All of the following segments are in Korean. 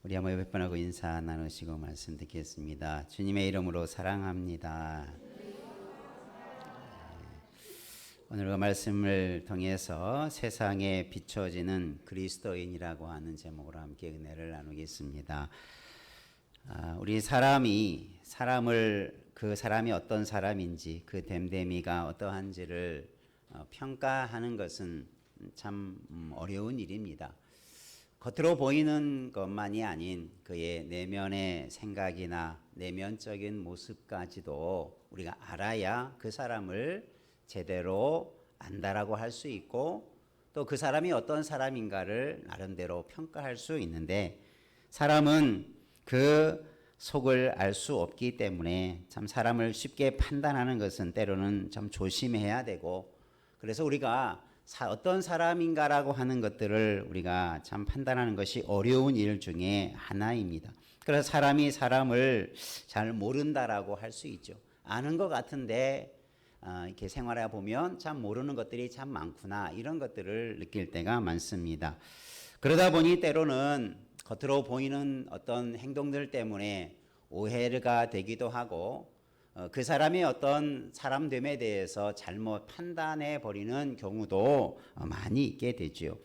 우리 한번 몇 번 하고 인사 나누시고 말씀 듣겠습니다. 주님의 이름으로 사랑합니다. 오늘 그 말씀을 통해서 세상에 비춰지는 그리스도인이라고 하는 제목으로 함께 은혜를 나누겠습니다. 우리 그 사람이 어떤 사람인지, 그 됨됨이가 어떠한지를 평가하는 것은 참 어려운 일입니다. 겉으로 보이는 것만이 아닌 그의 내면의 생각이나 내면적인 모습까지도 우리가 알아야 그 사람을 제대로 안다라고 할 수 있고, 또 그 사람이 어떤 사람인가를 나름대로 평가할 수 있는데, 사람은 그 속을 알 수 없기 때문에 참 사람을 쉽게 판단하는 것은 때로는 참 조심해야 되고, 그래서 우리가 어떤 사람인가라고 하는 것들을 우리가 참 판단하는 것이 어려운 일 중에 하나입니다. 그래서 사람이 사람을 잘 모른다라고 할 수 있죠. 아는 것 같은데 이렇게 생활해 보면 참 모르는 것들이 참 많구나, 이런 것들을 느낄 때가 많습니다. 그러다 보니 때로는 겉으로 보이는 어떤 행동들 때문에 오해가 되기도 하고, 그 사람이 어떤 사람됨에 대해서 잘못 판단해 버리는 경우도 많이 있게 되죠.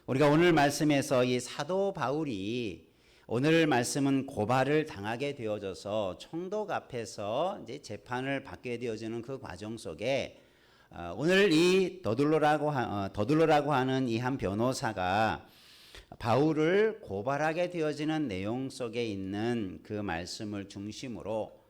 우리가 오늘 말씀에서 이 사도 바울이, 오늘 말씀은 고발을 당하게 되어져서 총독 앞에서 이제 재판을 받게 되어지는 그 과정 속에 오늘 이 더둘로라고 하는 이 한 변호사가 바울을 고발하게 되어지는 내용 속에 있는 그 말씀을 중심으로,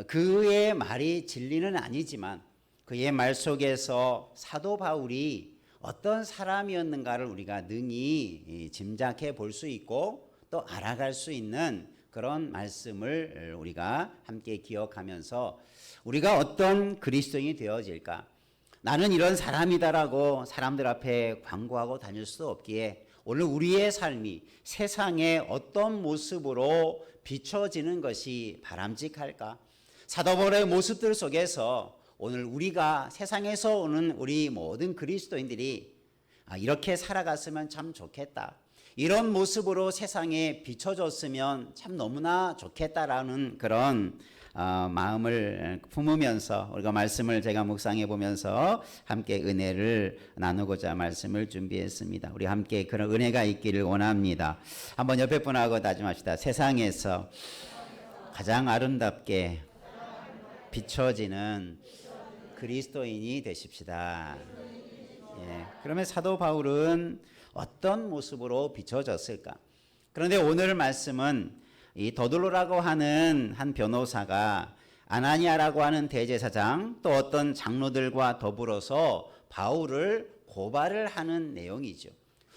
그의 말이 진리는 아니지만 그의 말 속에서 사도 바울이 어떤 사람이었는가를 우리가 능히 짐작해 볼 수 있고 또 알아갈 수 있는 그런 말씀을 우리가 함께 기억하면서 우리가 어떤 그리스도인이 되어질까, 나는 이런 사람이다라고 사람들 앞에 광고하고 다닐 수 없기에 오늘 우리의 삶이 세상에 어떤 모습으로 비춰지는 것이 바람직할까? 사도 바울의 모습들 속에서 오늘 우리가 세상에서 오는 우리 모든 그리스도인들이 이렇게 살아갔으면 참 좋겠다, 이런 모습으로 세상에 비춰졌으면 참 너무나 좋겠다라는 그런 마음을 품으면서 우리가 말씀을 제가 묵상해 보면서 함께 은혜를 나누고자 말씀을 준비했습니다. 우리 함께 그런 은혜가 있기를 원합니다. 한번 옆에 분하고 다짐합시다. 세상에서 가장 아름답게 비춰지는 그리스도인이 되십시다. 예, 그러면 사도 바울은 어떤 모습으로 비춰졌을까? 그런데 오늘 말씀은 이 더둘로라고 하는 한 변호사가 아나니아라고 하는 대제사장, 또 어떤 장로들과 더불어서 바울을 고발을 하는 내용이죠.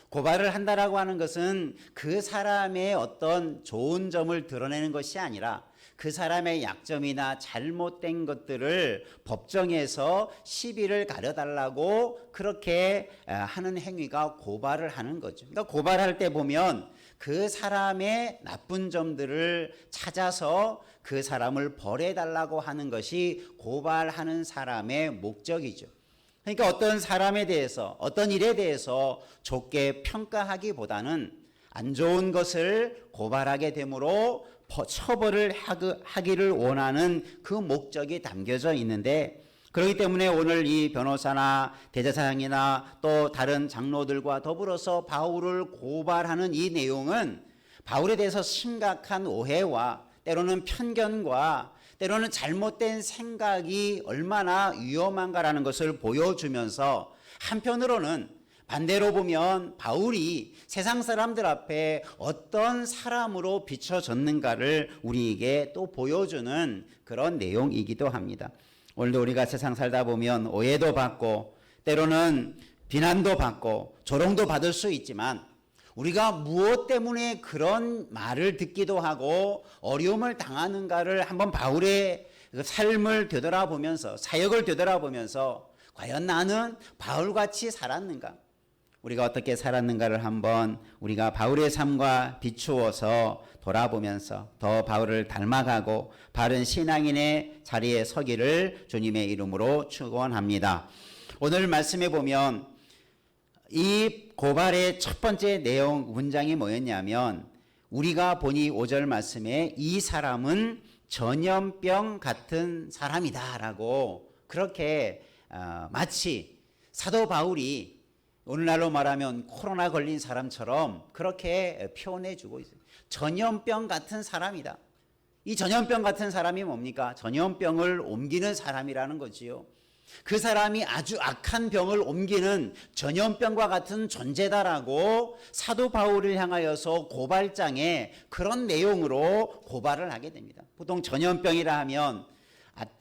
고발을 한다라고 하는 것은 그 사람의 어떤 좋은 점을 드러내는 것이 아니라 그 사람의 약점이나 잘못된 것들을 법정에서 시비를 가려달라고 그렇게 하는 행위가 고발을 하는 거죠. 그러니까 고발할 때 보면 그 사람의 나쁜 점들을 찾아서 그 사람을 벌해달라고 하는 것이 고발하는 사람의 목적이죠. 그러니까 어떤 사람에 대해서, 어떤 일에 대해서 좋게 평가하기보다는 안 좋은 것을 고발하게 되므로 처벌을 하기를 원하는 그 목적이 담겨져 있는데, 그렇기 때문에 오늘 이 변호사나 대제사장이나 또 다른 장로들과 더불어서 바울을 고발하는 이 내용은 바울에 대해서 심각한 오해와 때로는 편견과 때로는 잘못된 생각이 얼마나 위험한가라는 것을 보여주면서, 한편으로는 반대로 보면 바울이 세상 사람들 앞에 어떤 사람으로 비춰졌는가를 우리에게 또 보여주는 그런 내용이기도 합니다. 오늘도 우리가 세상 살다 보면 오해도 받고 때로는 비난도 받고 조롱도 받을 수 있지만, 우리가 무엇 때문에 그런 말을 듣기도 하고 어려움을 당하는가를 한번 바울의 삶을 되돌아보면서, 사역을 되돌아보면서 과연 나는 바울같이 살았는가, 우리가 어떻게 살았는가를 한번 우리가 바울의 삶과 비추어서 돌아보면서 더 바울을 닮아가고 바른 신앙인의 자리에 서기를 주님의 이름으로 축원합니다. 오늘 말씀에 보면 이 고발의 첫 번째 내용 문장이 뭐였냐면 우리가 보니 5절 말씀에 이 사람은 전염병 같은 사람이다라고 그렇게 마치 사도 바울이 오늘날로 말하면 코로나 걸린 사람처럼 그렇게 표현해 주고 있어요. 전염병 같은 사람이다. 이 전염병 같은 사람이 뭡니까? 전염병을 옮기는 사람이라는 거지요. 그 사람이 아주 악한 병을 옮기는 전염병과 같은 존재다라고 사도 바울을 향하여서 고발장에 그런 내용으로 고발을 하게 됩니다. 보통 전염병이라 하면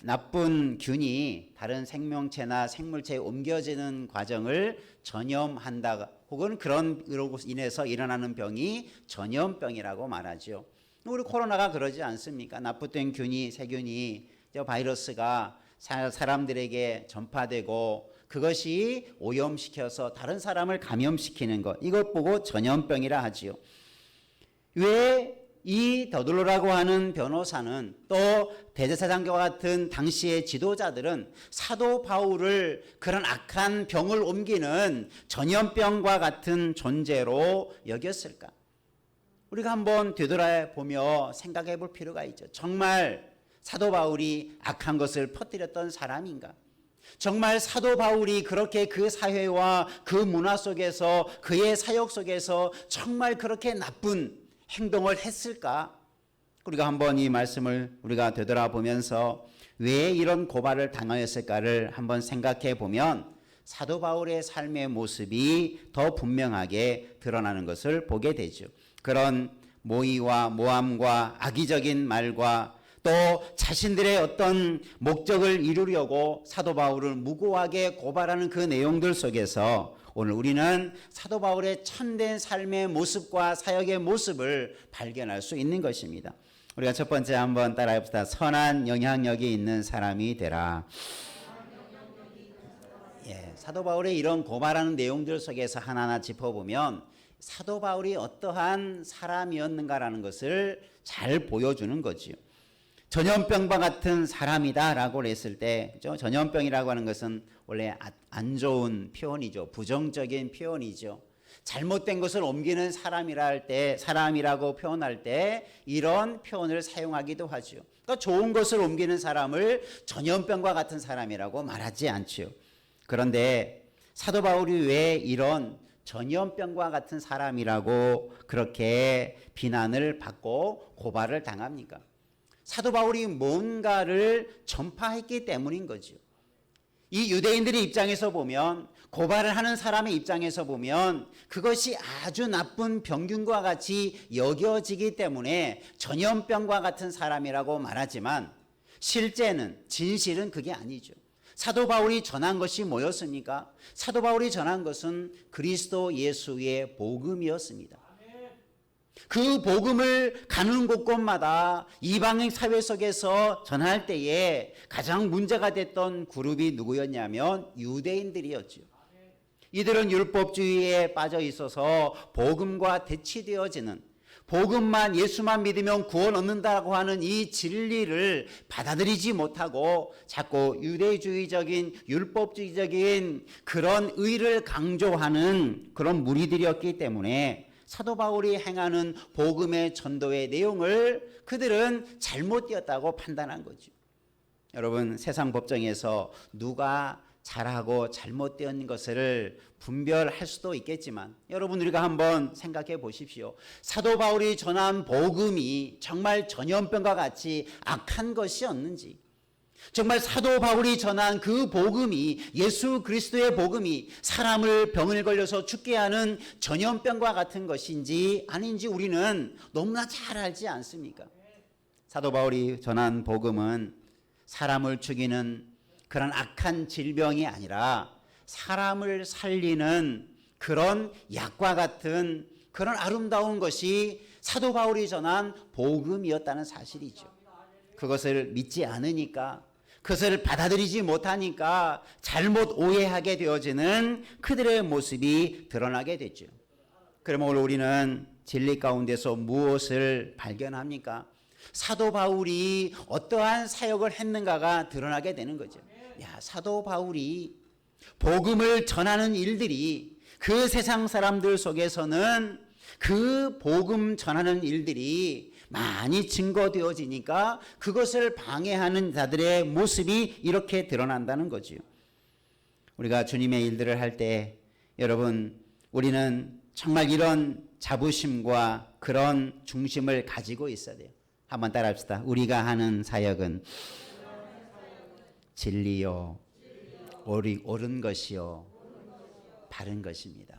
나쁜 균이 다른 생명체나 생물체에 옮겨지는 과정을 전염한다, 혹은 그런 으로 인해서 일어나는 병이 전염병이라고 말하죠. 우리 코로나가 그러지 않습니까? 나쁜 균이, 세균이, 바이러스가 사람들에게 전파되고 그것이 오염시켜서 다른 사람을 감염시키는 것, 이것 보고 전염병이라 하지요. 왜 이 더둘로라고 하는 변호사는 또 대제사장과 같은 당시의 지도자들은 사도 바울을 그런 악한 병을 옮기는 전염병과 같은 존재로 여겼을까? 우리가 한번 되돌아보며 생각해 볼 필요가 있죠. 정말 사도 바울이 악한 것을 퍼뜨렸던 사람인가? 정말 사도 바울이 그렇게 그 사회와 그 문화 속에서 그의 사역 속에서 정말 그렇게 나쁜 행동을 했을까? 우리가 한번 이 말씀을 우리가 되돌아보면서 왜 이런 고발을 당하였을까를 한번 생각해 보면 사도 바울의 삶의 모습이 더 분명하게 드러나는 것을 보게 되죠. 그런 모의와 모함과 악의적인 말과 또 자신들의 어떤 목적을 이루려고 사도 바울을 무고하게 고발하는 그 내용들 속에서 오늘 우리는 사도 바울의 참된 삶의 모습과 사역의 모습을 발견할 수 있는 것입니다. 우리가 첫 번째 한번 따라해봅시다. 선한 영향력이 있는 사람이 되라. 사도 바울의 이런 고발하는 내용들 속에서 하나하나 짚어보면 사도 바울이 어떠한 사람이었는가라는 것을 잘 보여주는 거지요. 전염병과 같은 사람이다라고 했을 때, 그죠? 전염병이라고 하는 것은 원래 안 좋은 표현이죠. 부정적인 표현이죠. 잘못된 것을 옮기는 사람이라 할 때, 사람이라고 표현할 때 이런 표현을 사용하기도 하죠. 그러니까 좋은 것을 옮기는 사람을 전염병과 같은 사람이라고 말하지 않죠. 그런데 사도 바울이 왜 이런 전염병과 같은 사람이라고 그렇게 비난을 받고 고발을 당합니까? 사도 바울이 뭔가를 전파했기 때문인 거죠. 이 유대인들의 입장에서 보면, 고발을 하는 사람의 입장에서 보면 그것이 아주 나쁜 병균과 같이 여겨지기 때문에 전염병과 같은 사람이라고 말하지만 실제는, 진실은 그게 아니죠. 사도 바울이 전한 것이 뭐였습니까? 사도 바울이 전한 것은 그리스도 예수의 복음이었습니다. 그 복음을 가는 곳곳마다 이방인 사회 속에서 전할 때에 가장 문제가 됐던 그룹이 누구였냐면 유대인들이었죠. 이들은 율법주의에 빠져 있어서 복음과 대치되어지는, 복음만, 예수만 믿으면 구원 얻는다고 하는 이 진리를 받아들이지 못하고 자꾸 유대주의적인, 율법주의적인 그런 의를 강조하는 그런 무리들이었기 때문에 사도 바울이 행하는 복음의 전도의 내용을 그들은 잘못되었다고 판단한 거죠. 여러분, 세상 법정에서 누가 잘하고 잘못된 것을 분별할 수도 있겠지만 여러분, 우리가 한번 생각해 보십시오. 사도 바울이 전한 복음이 정말 전염병과 같이 악한 것이었는지, 정말 사도 바울이 전한 그 복음이, 예수 그리스도의 복음이 사람을 병을 걸려서 죽게 하는 전염병과 같은 것인지 아닌지 우리는 너무나 잘 알지 않습니까? 사도 바울이 전한 복음은 사람을 죽이는 그런 악한 질병이 아니라 사람을 살리는 그런 약과 같은 그런 아름다운 것이 사도 바울이 전한 복음이었다는 사실이죠. 그것을 믿지 않으니까, 그것을 받아들이지 못하니까 잘못 오해하게 되어지는 그들의 모습이 드러나게 됐죠. 그러면 오늘 우리는 진리 가운데서 무엇을 발견합니까? 사도 바울이 어떠한 사역을 했는가가 드러나게 되는 거죠. 사도 바울이 복음을 전하는 일들이 그 세상 사람들 속에서는 그 복음 전하는 일들이 많이 증거되어지니까 그것을 방해하는 자들의 모습이 이렇게 드러난다는 거지요. 우리가 주님의 일들을 할 때 여러분, 우리는 정말 이런 자부심과 그런 중심을 가지고 있어야 돼요. 한번 따라합시다. 우리가 하는 사역은 진리요, 옳은 것이요, 바른 것입니다.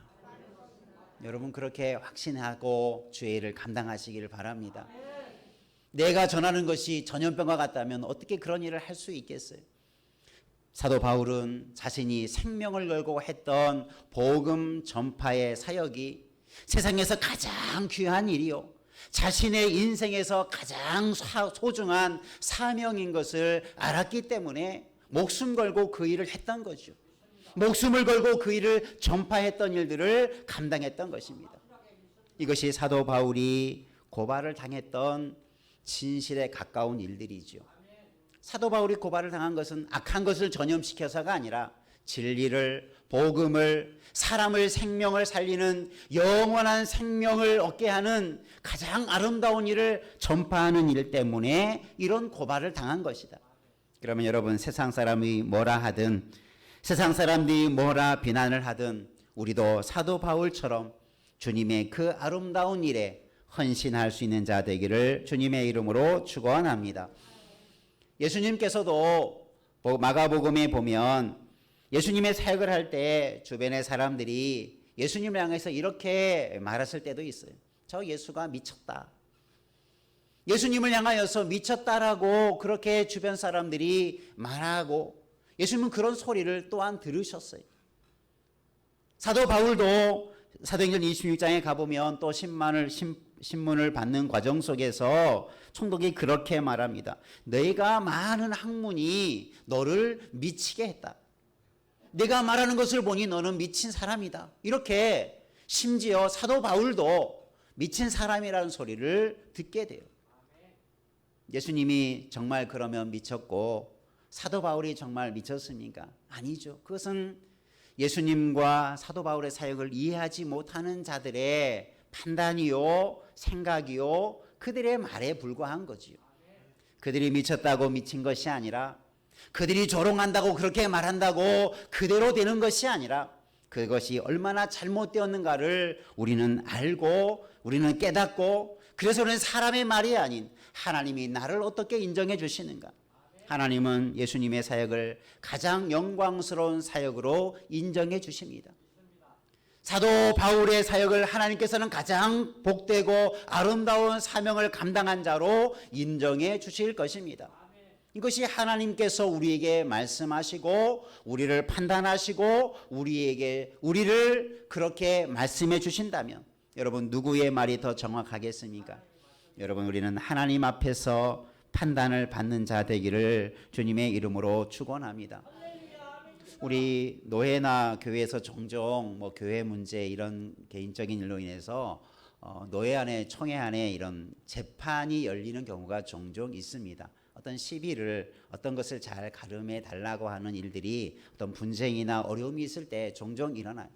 여러분, 그렇게 확신하고 주의 일을 감당하시기를 바랍니다. 내가 전하는 것이 전염병과 같다면 어떻게 그런 일을 할 수 있겠어요? 사도 바울은 자신이 생명을 걸고 했던 복음 전파의 사역이 세상에서 가장 귀한 일이요, 자신의 인생에서 가장 소중한 사명인 것을 알았기 때문에 목숨 걸고 그 일을 했던 거죠. 목숨을 걸고 그 일을 전파했던 일들을 감당했던 것입니다. 이것이 사도 바울이 고발을 당했던 진실에 가까운 일들이죠. 사도 바울이 고발을 당한 것은 악한 것을 전염시켜서가 아니라 진리를, 복음을, 사람을, 생명을 살리는 영원한 생명을 얻게 하는 가장 아름다운 일을 전파하는 일 때문에 이런 고발을 당한 것이다. 그러면 여러분, 세상 사람이 뭐라 하든, 세상 사람들이 뭐라 비난을 하든 우리도 사도 바울처럼 주님의 그 아름다운 일에 헌신할 수 있는 자 되기를 주님의 이름으로 축원합니다. 예수님께서도 마가복음에 보면 예수님의 사역을 할 때 주변의 사람들이 예수님을 향해서 이렇게 말했을 때도 있어요. 저 예수가 미쳤다. 예수님을 향하여서 미쳤다라고 그렇게 주변 사람들이 말하고 예수님은 그런 소리를 또한 들으셨어요. 사도 바울도 사도행전 26장에 가보면 또 신문을 받는 과정 속에서 총독이 그렇게 말합니다. 너희가 많은 학문이 너를 미치게 했다. 내가 말하는 것을 보니 너는 미친 사람이다. 이렇게 심지어 사도 바울도 미친 사람이라는 소리를 듣게 돼요. 예수님이 정말 그러면 미쳤고 사도 바울이 정말 미쳤습니까? 아니죠. 그것은 예수님과 사도 바울의 사역을 이해하지 못하는 자들의 판단이요, 생각이요, 그들의 말에 불과한 거지요. 그들이 미쳤다고 미친 것이 아니라, 그들이 조롱한다고 그렇게 말한다고 그대로 되는 것이 아니라, 그것이 얼마나 잘못되었는가를 우리는 알고, 우리는 깨닫고, 그래서 우리는 사람의 말이 아닌 하나님이 나를 어떻게 인정해 주시는가. 하나님은 예수님의 사역을 가장 영광스러운 사역으로 인정해 주십니다. 사도 바울의 사역을 하나님께서는 가장 복되고 아름다운 사명을 감당한 자로 인정해 주실 것입니다. 이것이 하나님께서 우리에게 말씀하시고 우리를 판단하시고 우리를 그렇게 말씀해 주신다면 여러분, 누구의 말이 더 정확하겠습니까? 여러분, 우리는 하나님 앞에서 판단을 받는 자 되기를 주님의 이름으로 축원합니다. 우리 노예나 교회에서 종종 교회 문제 이런 개인적인 일로 인해서 노예 안에, 총회 안에 이런 재판이 열리는 경우가 종종 있습니다. 어떤 시비를, 어떤 것을 잘 가름해 달라고 하는 일들이 어떤 분쟁이나 어려움이 있을 때 종종 일어나요.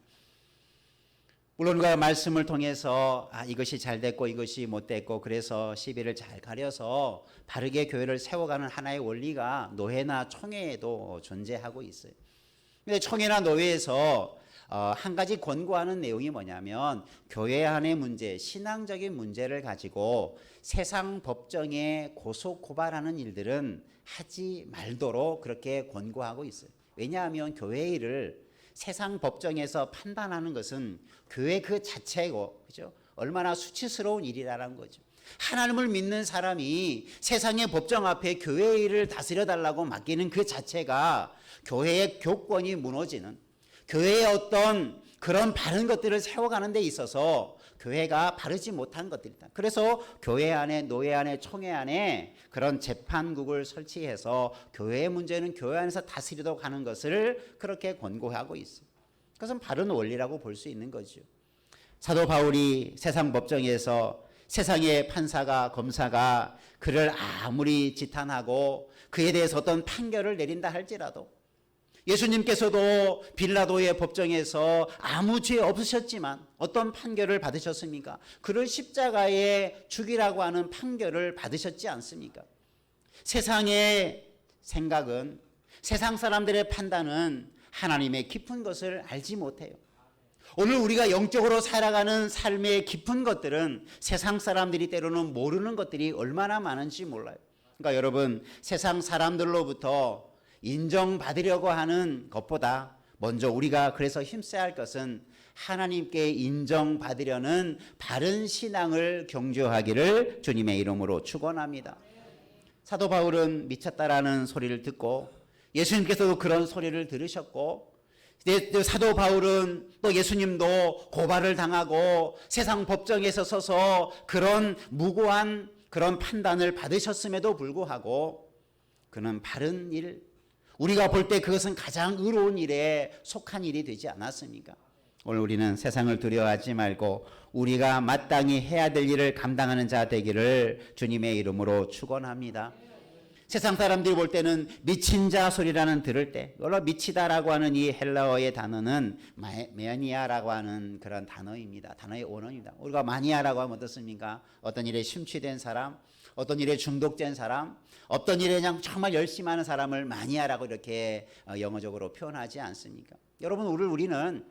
물론 그 말씀을 통해서 이것이 잘 됐고 이것이 못 됐고 그래서 시비를 잘 가려서 바르게 교회를 세워가는 하나의 원리가 노회나 총회에도 존재하고 있어요. 근데 총회나 노회에서 한 가지 권고하는 내용이 뭐냐면 교회 안의 문제, 신앙적인 문제를 가지고 세상 법정에 고소 고발하는 일들은 하지 말도록 그렇게 권고하고 있어요. 왜냐하면 교회 일을 세상 법정에서 판단하는 것은 교회 그 자체고, 그죠? 얼마나 수치스러운 일이라는 거죠. 하나님을 믿는 사람이 세상의 법정 앞에 교회의 일을 다스려 달라고 맡기는 그 자체가 교회의 교권이 무너지는, 교회의 어떤 그런 바른 것들을 세워가는 데 있어서 교회가 바르지 못한 것들이다. 그래서 교회 안에, 노예 안에, 총회 안에 그런 재판국을 설치해서 교회의 문제는 교회 안에서 다스리도록 하는 것을 그렇게 권고하고 있어요. 그것은 바른 원리라고 볼 수 있는 거죠. 사도 바울이 세상 법정에서 세상의 판사가, 검사가 그를 아무리 지탄하고 그에 대해서 어떤 판결을 내린다 할지라도 예수님께서도 빌라도의 법정에서 아무 죄 없으셨지만 어떤 판결을 받으셨습니까? 그를 십자가에 죽이라고 하는 판결을 받으셨지 않습니까? 세상의 생각은, 세상 사람들의 판단은 하나님의 깊은 것을 알지 못해요. 오늘 우리가 영적으로 살아가는 삶의 깊은 것들은 세상 사람들이 때로는 모르는 것들이 얼마나 많은지 몰라요. 그러니까 여러분, 세상 사람들로부터 인정받으려고 하는 것보다 먼저 우리가 그래서 힘써야 할 것은 하나님께 인정받으려는 바른 신앙을 경주하기를 주님의 이름으로 축원합니다. 사도 바울은 미쳤다라는 소리를 듣고 예수님께서도 그런 소리를 들으셨고, 사도 바울은 또 예수님도 고발을 당하고 세상 법정에서 서서 그런 무고한 그런 판단을 받으셨음에도 불구하고 그는 바른 일, 우리가 볼 때 그것은 가장 의로운 일에 속한 일이 되지 않았습니까? 오늘 우리는 세상을 두려워하지 말고 우리가 마땅히 해야 될 일을 감당하는 자 되기를 주님의 이름으로 축원합니다. 세상 사람들이 볼 때는 미친 자 소리라는 들을 때, 물론 미치다라고 하는 이 헬라어의 단어는 매니아라고 하는 그런 단어입니다. 단어의 원어입니다. 우리가 마니아라고 하면 어떻습니까? 어떤 일에 심취된 사람, 어떤 일에 중독된 사람, 어떤 일에 그냥 정말 열심히 하는 사람을 마니아라고 이렇게 영어적으로 표현하지 않습니까? 여러분, 우리는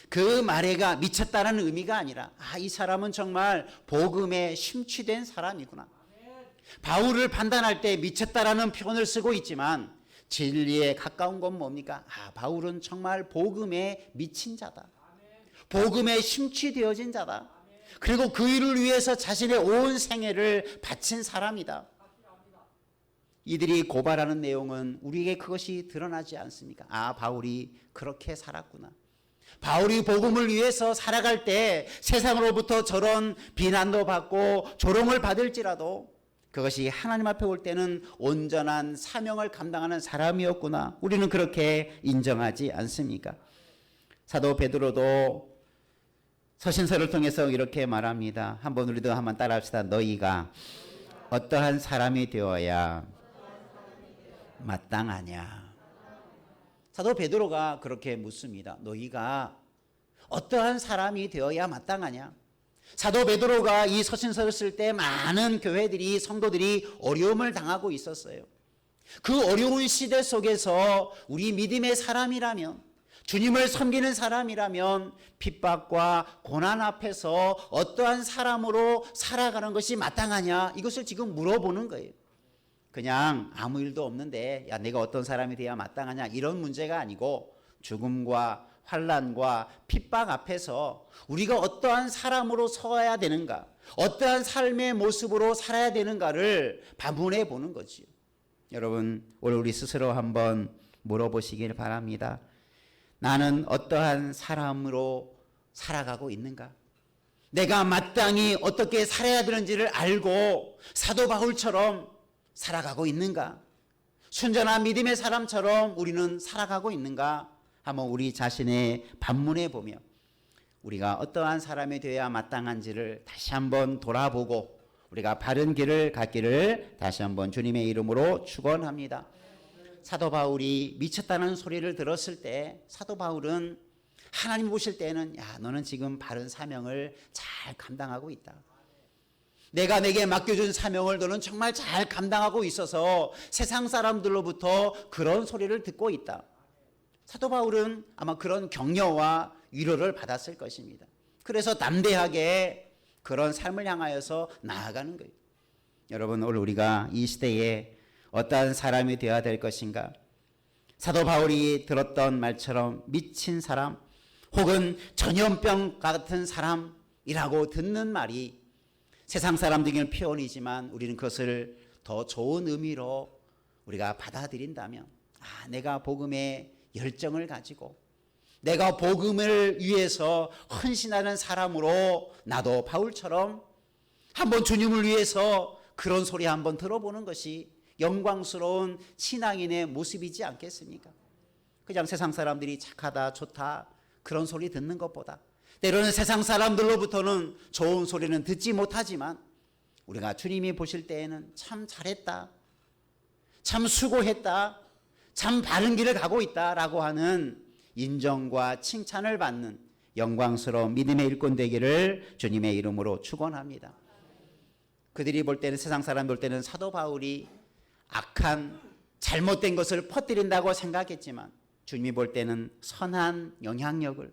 그 말에가 미쳤다는 의미가 아니라 이 사람은 정말 복음에 심취된 사람이구나. 바울을 판단할 때 미쳤다라는 표현을 쓰고 있지만 진리에 가까운 건 뭡니까? 바울은 정말 복음에 미친 자다. 복음에 심취되어진 자다. 그리고 그 일을 위해서 자신의 온 생애를 바친 사람이다. 이들이 고발하는 내용은 우리에게 그것이 드러나지 않습니까? 바울이 그렇게 살았구나. 바울이 복음을 위해서 살아갈 때 세상으로부터 저런 비난도 받고 조롱을 받을지라도 그것이 하나님 앞에 올 때는 온전한 사명을 감당하는 사람이었구나. 우리는 그렇게 인정하지 않습니까? 사도 베드로도 서신서를 통해서 이렇게 말합니다. 한번 우리도 한번 따라합시다. 너희가 어떠한 사람이 되어야 마땅하냐. 사도 베드로가 그렇게 묻습니다. 너희가 어떠한 사람이 되어야 마땅하냐. 사도 베드로가 이 서신서를 쓸 때 많은 교회들이, 성도들이 어려움을 당하고 있었어요. 그 어려운 시대 속에서 우리 믿음의 사람이라면, 주님을 섬기는 사람이라면 핍박과 고난 앞에서 어떠한 사람으로 살아가는 것이 마땅하냐, 이것을 지금 물어보는 거예요. 그냥 아무 일도 없는데 내가 어떤 사람이 돼야 마땅하냐, 이런 문제가 아니고 죽음과 환난과 핍박 앞에서 우리가 어떠한 사람으로 서야 되는가, 어떠한 삶의 모습으로 살아야 되는가를 반문해 보는 거지요. 여러분, 오늘 우리 스스로 한번 물어보시길 바랍니다. 나는 어떠한 사람으로 살아가고 있는가? 내가 마땅히 어떻게 살아야 되는지를 알고 사도 바울처럼 살아가고 있는가? 순전한 믿음의 사람처럼 우리는 살아가고 있는가? 한번 우리 자신의 반문해 보며 우리가 어떠한 사람이 되어야 마땅한지를 다시 한번 돌아보고 우리가 바른 길을 갔기를 다시 한번 주님의 이름으로 축원합니다. 사도 바울이 미쳤다는 소리를 들었을 때 사도 바울은 하나님 보실 때는 너는 지금 바른 사명을 잘 감당하고 있다. 내게 맡겨준 사명을 너는 정말 잘 감당하고 있어서 세상 사람들로부터 그런 소리를 듣고 있다. 사도 바울은 아마 그런 격려와 위로를 받았을 것입니다. 그래서 담대하게 그런 삶을 향하여서 나아가는 거예요. 여러분, 오늘 우리가 이 시대에 어떠한 사람이 되어야 될 것인가? 사도 바울이 들었던 말처럼 미친 사람 혹은 전염병 같은 사람이라고 듣는 말이 세상 사람들에게는 표현이지만 우리는 그것을 더 좋은 의미로 우리가 받아들인다면 내가 복음의 열정을 가지고 내가 복음을 위해서 헌신하는 사람으로 나도 바울처럼 한번 주님을 위해서 그런 소리 한번 들어보는 것이 영광스러운 신앙인의 모습이지 않겠습니까? 그냥 세상 사람들이 착하다 좋다 그런 소리 듣는 것보다 때로는 세상 사람들로부터는 좋은 소리는 듣지 못하지만 우리가 주님이 보실 때에는 참 잘했다, 참 수고했다, 참 바른 길을 가고 있다라고 하는 인정과 칭찬을 받는 영광스러운 믿음의 일꾼 되기를 주님의 이름으로 축원합니다. 그들이 볼 때는, 세상 사람 볼 때는 사도 바울이 악한 잘못된 것을 퍼뜨린다고 생각했지만 주님이 볼 때는 선한 영향력을,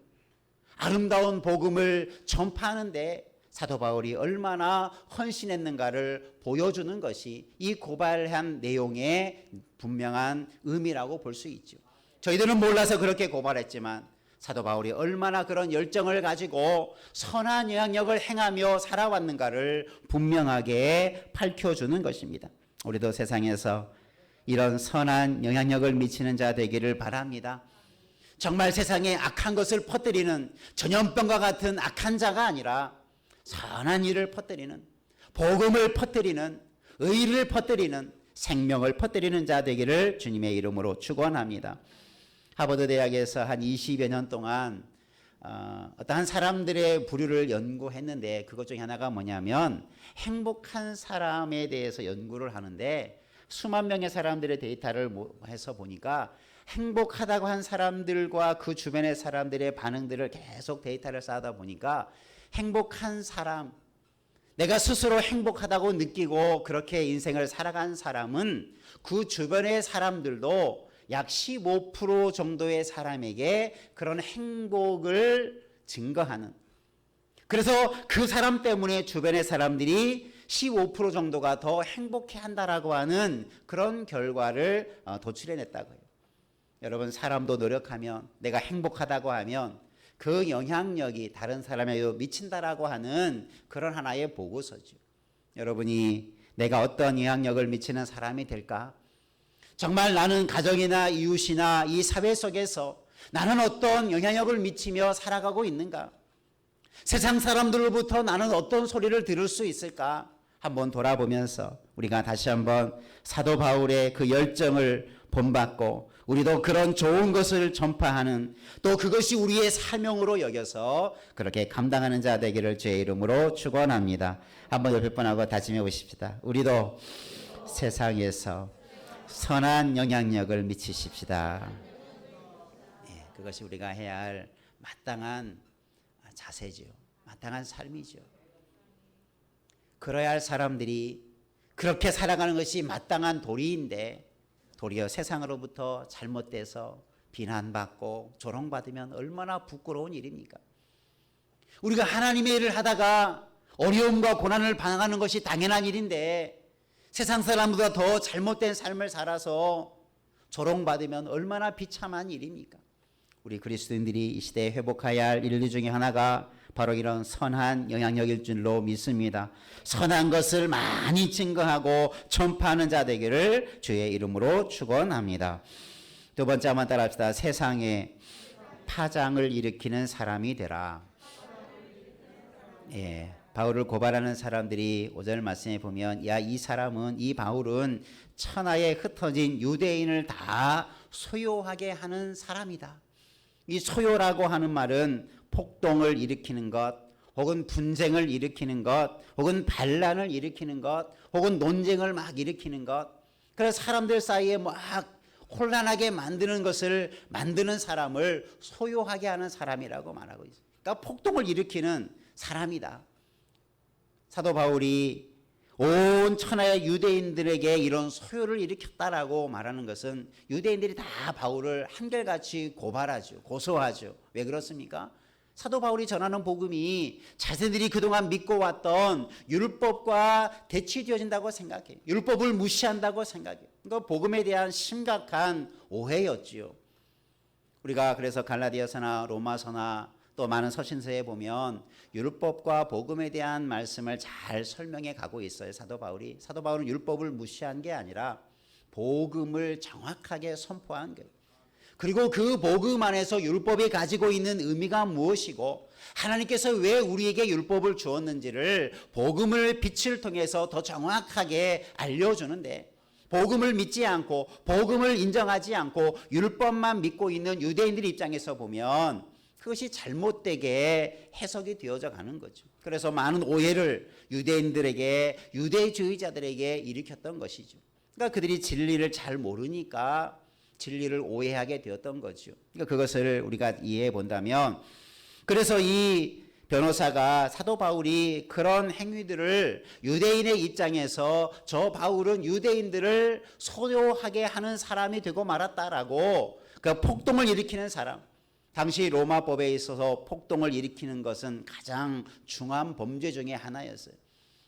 아름다운 복음을 전파하는데 사도 바울이 얼마나 헌신했는가를 보여주는 것이 이 고발한 내용의 분명한 의미라고 볼 수 있죠. 저희들은 몰라서 그렇게 고발했지만 사도 바울이 얼마나 그런 열정을 가지고 선한 영향력을 행하며 살아왔는가를 분명하게 밝혀주는 것입니다. 우리도 세상에서 이런 선한 영향력을 미치는 자 되기를 바랍니다. 정말 세상에 악한 것을 퍼뜨리는 전염병과 같은 악한 자가 아니라 선한 일을 퍼뜨리는, 복음을 퍼뜨리는, 의를 퍼뜨리는, 생명을 퍼뜨리는 자 되기를 주님의 이름으로 축원합니다. 하버드 대학에서 한 20여 년 동안 어떠한 사람들의 부류를 연구했는데 그것 중에 하나가 뭐냐면 행복한 사람에 대해서 연구를 하는데 수만 명의 사람들의 데이터를 해서 보니까 행복하다고 한 사람들과 그 주변의 사람들의 반응들을 계속 데이터를 쌓다 보니까 행복한 사람, 내가 스스로 행복하다고 느끼고 그렇게 인생을 살아간 사람은 그 주변의 사람들도 약 15% 정도의 사람에게 그런 행복을 증거하는, 그래서 그 사람 때문에 주변의 사람들이 15% 정도가 더 행복해 한다라고 하는 그런 결과를 도출해냈다고요. 여러분, 사람도 노력하면, 내가 행복하다고 하면 그 영향력이 다른 사람에게 미친다라고 하는 그런 하나의 보고서죠. 여러분이 내가 어떤 영향력을 미치는 사람이 될까? 정말 나는 가정이나 이웃이나 이 사회 속에서 나는 어떤 영향력을 미치며 살아가고 있는가? 세상 사람들로부터 나는 어떤 소리를 들을 수 있을까? 한번 돌아보면서 우리가 다시 한번 사도 바울의 그 열정을 본받고 우리도 그런 좋은 것을 전파하는, 또 그것이 우리의 사명으로 여겨서 그렇게 감당하는 자 되기를 주의 이름으로 축원합니다. 한번 옆에 분하고 다짐해 보십시다. 우리도 세상에서 선한 영향력을 미치십시다. 예, 그것이 우리가 해야 할 마땅한 자세죠. 마땅한 삶이죠. 그래야 할 사람들이 그렇게 살아가는 것이 마땅한 도리인데 도리어 세상으로부터 잘못돼서 비난받고 조롱받으면 얼마나 부끄러운 일입니까? 우리가 하나님의 일을 하다가 어려움과 고난을 당하는 것이 당연한 일인데 세상 사람보다 더 잘못된 삶을 살아서 조롱받으면 얼마나 비참한 일입니까? 우리 그리스도인들이 이 시대에 회복해야 할 일 중에 하나가 바로 이런 선한 영향력일 줄로 믿습니다. 선한 것을 많이 증거하고 전파하는 자 되기를 주의 이름으로 축원합니다. 두 번째 한번 따라합시다. 세상에 파장을 일으키는 사람이 되라. 예, 바울을 고발하는 사람들이 5절 말씀에 보면 야, 이 사람은, 이 바울은 천하에 흩어진 유대인을 다 소요하게 하는 사람이다. 이 소요라고 하는 말은 폭동을 일으키는 것, 혹은 분쟁을 일으키는 것, 혹은 반란을 일으키는 것, 혹은 논쟁을 막 일으키는 것, 그래서 사람들 사이에 막 혼란하게 만드는 것을 만드는 사람을 소요하게 하는 사람이라고 말하고 있어요. 그러니까 폭동을 일으키는 사람이다. 사도 바울이 온 천하의 유대인들에게 이런 소요를 일으켰다라고 말하는 것은 유대인들이 다 바울을 한결같이 고발하죠. 고소하죠. 왜 그렇습니까? 사도 바울이 전하는 복음이 자신들이 그동안 믿고 왔던 율법과 대치되어진다고 생각해요. 율법을 무시한다고 생각해요. 그러니까 복음에 대한 심각한 오해였지요. 우리가 그래서 갈라디아서나 로마서나 또 많은 서신서에 보면 율법과 복음에 대한 말씀을 잘 설명해 가고 있어요. 사도 바울이. 사도 바울은 율법을 무시한 게 아니라 복음을 정확하게 선포한 거예요. 그리고 그 복음 안에서 율법이 가지고 있는 의미가 무엇이고 하나님께서 왜 우리에게 율법을 주었는지를 복음을 빛을 통해서 더 정확하게 알려주는데, 복음을 믿지 않고 복음을 인정하지 않고 율법만 믿고 있는 유대인들 입장에서 보면 그것이 잘못되게 해석이 되어져 가는 거죠. 그래서 많은 오해를 유대인들에게, 유대주의자들에게 일으켰던 것이죠. 그러니까 그들이 진리를 잘 모르니까 진리를 오해하게 되었던 거죠. 그러니까 그것을 우리가 이해해 본다면, 그래서 이 변호사가 사도 바울이 그런 행위들을 유대인의 입장에서 저 바울은 유대인들을 소요하게 하는 사람이 되고 말았다라고, 그 폭동을 일으키는 사람, 당시 로마법에 있어서 폭동을 일으키는 것은 가장 중한 범죄 중에 하나였어요.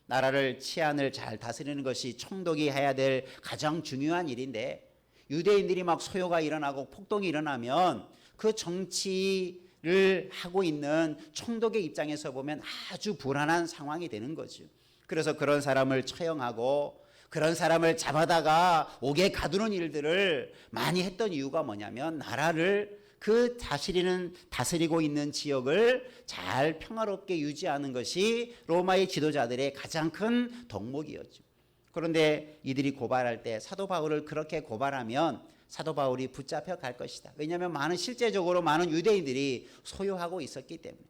나라를 치안을 잘 다스리는 것이 총독이 해야 될 가장 중요한 일인데, 유대인들이 막 소요가 일어나고 폭동이 일어나면 그 정치를 하고 있는 총독의 입장에서 보면 아주 불안한 상황이 되는 거죠. 그래서 그런 사람을 처형하고 그런 사람을 잡아다가 옥에 가두는 일들을 많이 했던 이유가 뭐냐면, 나라를 그 다스리고 있는 지역을 잘 평화롭게 유지하는 것이 로마의 지도자들의 가장 큰 덕목이었죠. 그런데 이들이 고발할 때 사도 바울을 그렇게 고발하면 사도 바울이 붙잡혀 갈 것이다. 왜냐하면 실제적으로 많은 유대인들이 소유하고 있었기 때문에.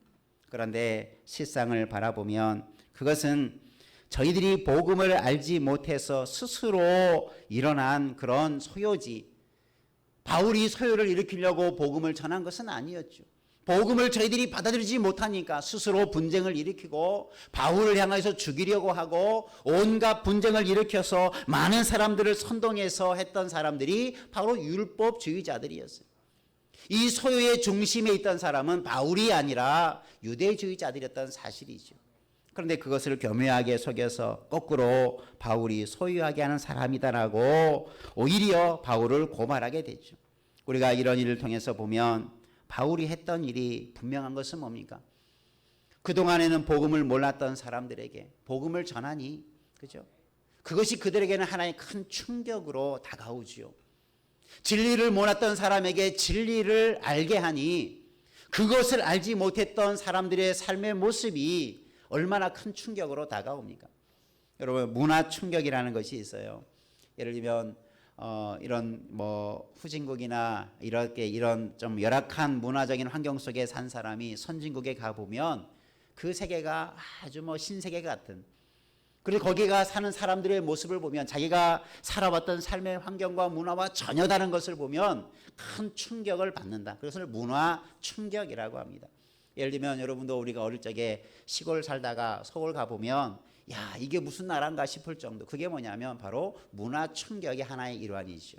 그런데 실상을 바라보면 그것은 저희들이 복음을 알지 못해서 스스로 일어난 그런 소요지, 바울이 소요를 일으키려고 복음을 전한 것은 아니었죠. 복음을 저희들이 받아들이지 못하니까 스스로 분쟁을 일으키고 바울을 향해서 죽이려고 하고 온갖 분쟁을 일으켜서 많은 사람들을 선동해서 했던 사람들이 바로 율법주의자들이었어요. 이 소요의 중심에 있던 사람은 바울이 아니라 유대주의자들이었던 사실이죠. 그런데 그것을 교묘하게 속여서 거꾸로 바울이 소유하게 하는 사람이다라고 오히려 바울을 고발하게 되죠. 우리가 이런 일을 통해서 보면 바울이 했던 일이 분명한 것은 뭡니까? 그동안에는 복음을 몰랐던 사람들에게 복음을 전하니, 그죠? 그것이 그들에게는 하나의 큰 충격으로 다가오지요. 진리를 몰랐던 사람에게 진리를 알게 하니 그것을 알지 못했던 사람들의 삶의 모습이 얼마나 큰 충격으로 다가옵니까? 여러분, 문화 충격이라는 것이 있어요. 예를 들면 이런 후진국이나 이런 좀 열악한 문화적인 환경 속에 산 사람이 선진국에 가 보면 그 세계가 아주 신세계 같은, 그리고 거기가 사는 사람들의 모습을 보면 자기가 살아왔던 삶의 환경과 문화와 전혀 다른 것을 보면 큰 충격을 받는다. 그것을 문화 충격이라고 합니다. 예를 들면 여러분도 우리가 어릴 적에 시골 살다가 서울 가보면 야, 이게 무슨 나라인가 싶을 정도, 그게 뭐냐면 바로 문화 충격의 하나의 일환이죠.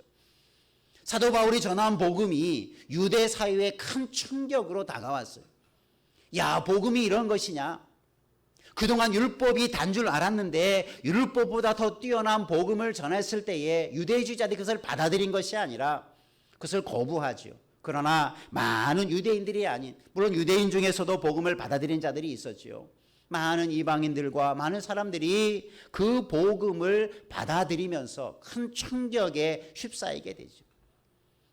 사도 바울이 전한 복음이 유대 사회에 큰 충격으로 다가왔어요. 야, 복음이 이런 것이냐? 그동안 율법이 단 줄 알았는데 율법보다 더 뛰어난 복음을 전했을 때에 유대주의자들이 그것을 받아들인 것이 아니라 그것을 거부하죠. 그러나 많은 유대인들이 아닌, 물론 유대인 중에서도 복음을 받아들인 자들이 있었죠. 많은 이방인들과 많은 사람들이 그 복음을 받아들이면서 큰 충격에 휩싸이게 되죠.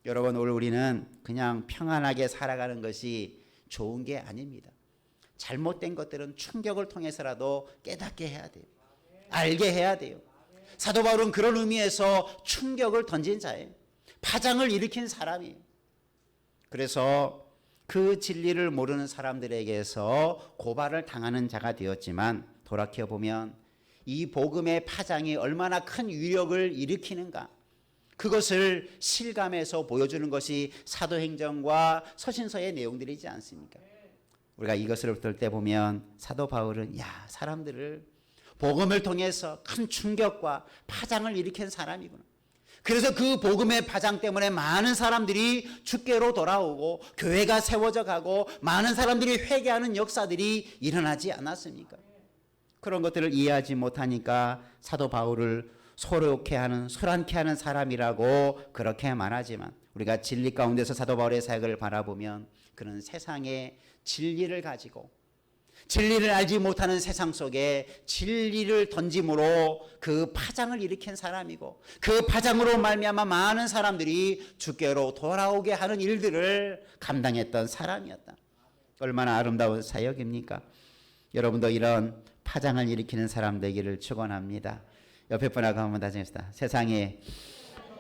여러분, 오늘 우리는 그냥 평안하게 살아가는 것이 좋은 게 아닙니다. 잘못된 것들은 충격을 통해서라도 깨닫게 해야 돼요. 알게 해야 돼요. 사도 바울은 그런 의미에서 충격을 던진 자예요. 파장을 일으킨 사람이에요. 그래서 그 진리를 모르는 사람들에게서 고발을 당하는 자가 되었지만, 돌이켜보면 이 복음의 파장이 얼마나 큰 위력을 일으키는가, 그것을 실감해서 보여주는 것이 사도행전과 서신서의 내용들이지 않습니까? 우리가 이것을 볼 때 보면 사도 바울은 사람들을 복음을 통해서 큰 충격과 파장을 일으킨 사람이구나. 그래서 그 복음의 파장 때문에 많은 사람들이 주께로 돌아오고 교회가 세워져 가고 많은 사람들이 회개하는 역사들이 일어나지 않았습니까? 그런 것들을 이해하지 못하니까 사도 바울을 소롭게 하는, 소란케 하는 사람이라고 그렇게 말하지만, 우리가 진리 가운데서 사도 바울의 사역을 바라보면 그는 세상의 진리를 가지고 진리를 알지 못하는 세상 속에 진리를 던짐으로 그 파장을 일으킨 사람이고, 그 파장으로 말미암아 많은 사람들이 주께로 돌아오게 하는 일들을 감당했던 사람이었다. 얼마나 아름다운 사역입니까? 여러분도 이런 파장을 일으키는 사람 되기를 축원합니다. 옆에 분하고 한번 다짐합시다. 세상에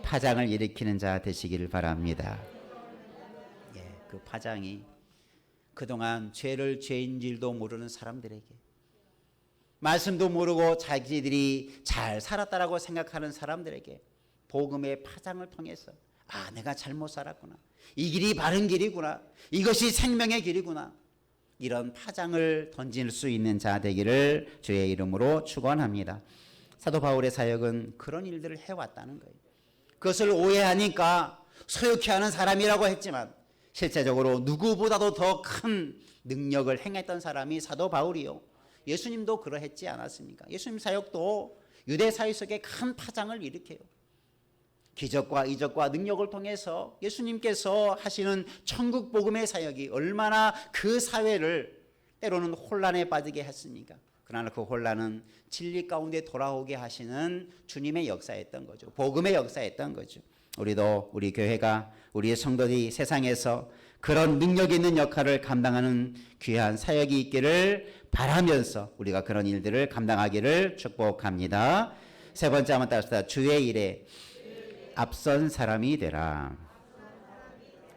파장을 일으키는 자 되시기를 바랍니다. 그 파장이 그동안 죄를 죄인 줄도 모르는 사람들에게, 말씀도 모르고 자기들이 잘 살았다라고 생각하는 사람들에게 복음의 파장을 통해서 아, 내가 잘못 살았구나. 이 길이 바른 길이구나. 이것이 생명의 길이구나. 이런 파장을 던질 수 있는 자 되기를 주의 이름으로 축원합니다. 사도 바울의 사역은 그런 일들을 해왔다는 거예요. 그것을 오해하니까 소욕해 하는 사람이라고 했지만 실제적으로 누구보다도 더 큰 능력을 행했던 사람이 사도 바울이요. 예수님도 그러했지 않았습니까? 예수님 사역도 유대 사회 속에 큰 파장을 일으켜요. 기적과 이적과 능력을 통해서 예수님께서 하시는 천국 복음의 사역이 얼마나 그 사회를 때로는 혼란에 빠지게 했습니까? 그러나 그 혼란은 진리 가운데 돌아오게 하시는 주님의 역사였던 거죠. 복음의 역사였던 거죠. 우리도 우리 교회가 우리의 성도들이 세상에서 그런 능력 있는 역할을 감당하는 귀한 사역이 있기를 바라면서 우리가 그런 일들을 감당하기를 축복합니다. 세 번째 한번 따라합시다. 주의 일에 앞선 사람이 되라.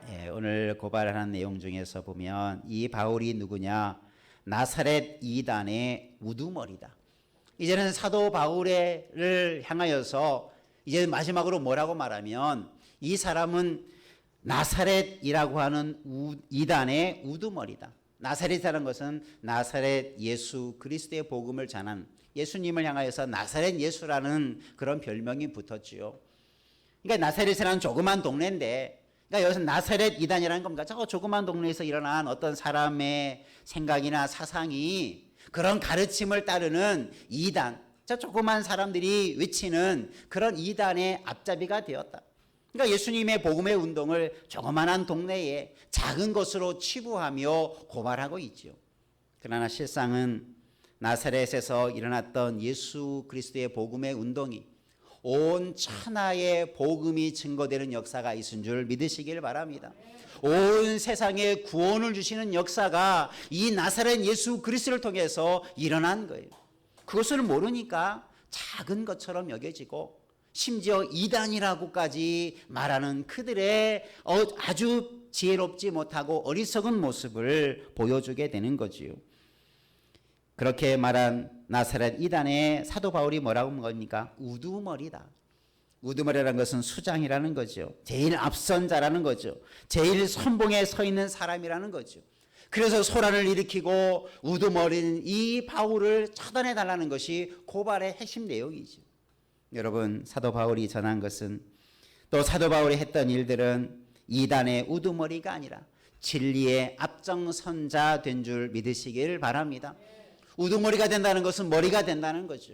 예, 오늘 고발하는 내용 중에서 보면 이 바울이 누구냐? 나사렛 이단의 우두머리다. 이제는 사도 바울을 향하여서 이제 마지막으로 뭐라고 말하면 이 사람은 나사렛이라고 하는 이단의 우두머리다. 나사렛이라는 것은 나사렛 예수 그리스도의 복음을 전한 예수님을 향하여서 나사렛 예수라는 그런 별명이 붙었지요. 그러니까 나사렛이라는 조그만 동네인데, 그러니까 여기서 나사렛 이단이라는 겁니까? 저 조그만 동네에서 일어난 어떤 사람의 생각이나 사상이 그런 가르침을 따르는 이단, 저 조그만 사람들이 외치는 그런 이단의 앞잡이가 되었다. 그러니까 예수님의 복음의 운동을 조그만한 동네에 작은 것으로 치부하며 고발하고 있죠. 그러나 실상은 나사렛에서 일어났던 예수 그리스도의 복음의 운동이 온 천하에 복음이 증거되는 역사가 있은 줄 믿으시길 바랍니다. 온 세상에 구원을 주시는 역사가 이 나사렛 예수 그리스도를 통해서 일어난 거예요. 그것을 모르니까 작은 것처럼 여겨지고 심지어 이단이라고까지 말하는 그들의 아주 지혜롭지 못하고 어리석은 모습을 보여주게 되는 거지요. 그렇게 말한 나사렛 이단의 사도 바울이 뭐라고 한 겁니까? 우두머리다. 우두머리라는 것은 수장이라는 거죠. 제일 앞선 자라는 거죠. 제일 선봉에 서 있는 사람이라는 거죠. 그래서 소란을 일으키고 우두머리는 이 바울을 처단해 달라는 것이 고발의 핵심 내용이죠. 여러분, 사도 바울이 전한 것은, 또 사도 바울이 했던 일들은 이단의 우두머리가 아니라 진리의 앞장선자 된 줄 믿으시길 바랍니다. 우두머리가 된다는 것은 머리가 된다는 거죠.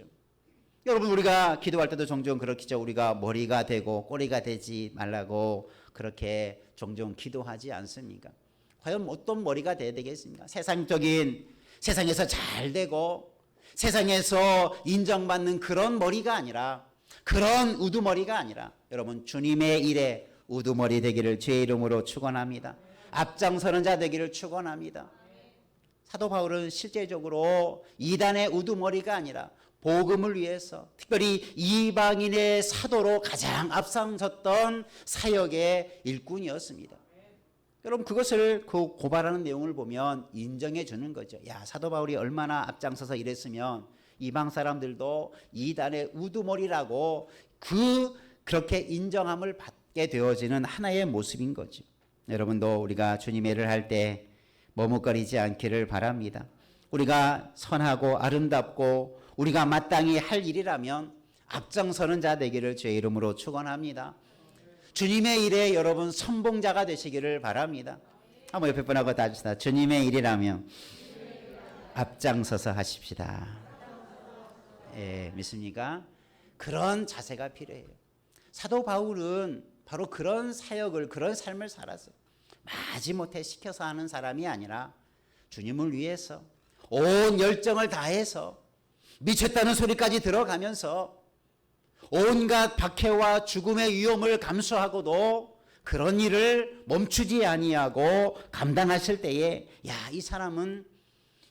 여러분, 우리가 기도할 때도 종종 그렇겠죠. 우리가 머리가 되고 꼬리가 되지 말라고 그렇게 종종 기도하지 않습니까? 과연 어떤 머리가 돼야 되겠습니까? 세상에서 잘 되고 세상에서 인정받는 그런 머리가 아니라, 그런 우두머리가 아니라, 여러분, 주님의 일에 우두머리 되기를 주의 이름으로 축원합니다. 앞장서는 자 되기를 축원합니다. 사도 바울은 실제적으로 이단의 우두머리가 아니라 복음을 위해서 특별히 이방인의 사도로 가장 앞장섰던 사역의 일꾼이었습니다. 여러분, 그것을 그 고발하는 내용을 보면 인정해 주는 거죠. 야, 사도 바울이 얼마나 앞장서서 일했으면 이방 사람들도 이단의 우두머리라고 그렇게 인정함을 받게 되어지는 하나의 모습인 거죠. 여러분도 우리가 주님의 일을 할 때 머뭇거리지 않기를 바랍니다. 우리가 선하고 아름답고 우리가 마땅히 할 일이라면 앞장서는 자 되기를 주의 이름으로 축원합니다. 주님의 일에 여러분 선봉자가 되시기를 바랍니다. 한번 옆에 분하고 다 합시다. 주님의 일이라면 앞장서서 하십시다. 예, 믿습니까? 그런 자세가 필요해요. 사도 바울은 바로 그런 사역을, 그런 삶을 살았어요. 마지못해 시켜서 하는 사람이 아니라 주님을 위해서 온 열정을 다해서 미쳤다는 소리까지 들어가면서 온갖 박해와 죽음의 위험을 감수하고도 그런 일을 멈추지 아니하고 감당하실 때에, 야, 이 사람은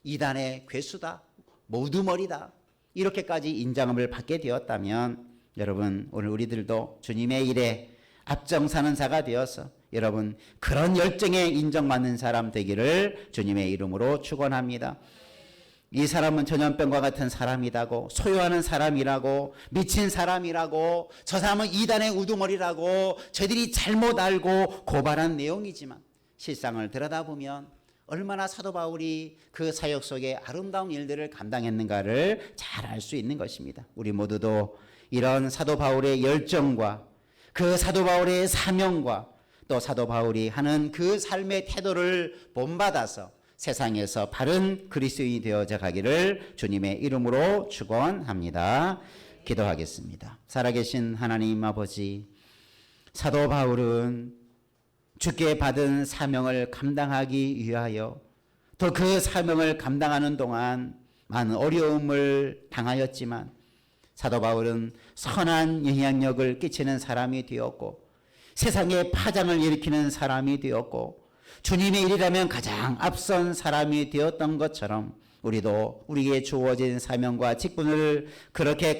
이단의 괴수다, 모두머리다, 이렇게까지 인정함을 받게 되었다면, 여러분, 오늘 우리들도 주님의 일에 앞장서는 자가 되어서 여러분 그런 열정에 인정받는 사람 되기를 주님의 이름으로 축원합니다. 이 사람은 전염병과 같은 사람이라고, 소유하는 사람이라고, 미친 사람이라고, 저 사람은 이단의 우두머리라고 저들이 잘못 알고 고발한 내용이지만 실상을 들여다보면 얼마나 사도 바울이 그 사역 속에 아름다운 일들을 감당했는가를 잘 알 수 있는 것입니다. 우리 모두도 이런 사도 바울의 열정과 그 사도 바울의 사명과 또 사도 바울이 하는 그 삶의 태도를 본받아서 세상에서 바른 그리스도인이 되어져 가기를 주님의 이름으로 축원합니다. 기도하겠습니다. 살아계신 하나님 아버지, 사도 바울은 주께 받은 사명을 감당하기 위하여 또 그 사명을 감당하는 동안 많은 어려움을 당하였지만 사도 바울은 선한 영향력을 끼치는 사람이 되었고 세상에 파장을 일으키는 사람이 되었고 주님의 일이라면 가장 앞선 사람이 되었던 것처럼 우리도 우리에게 주어진 사명과 직분을 그렇게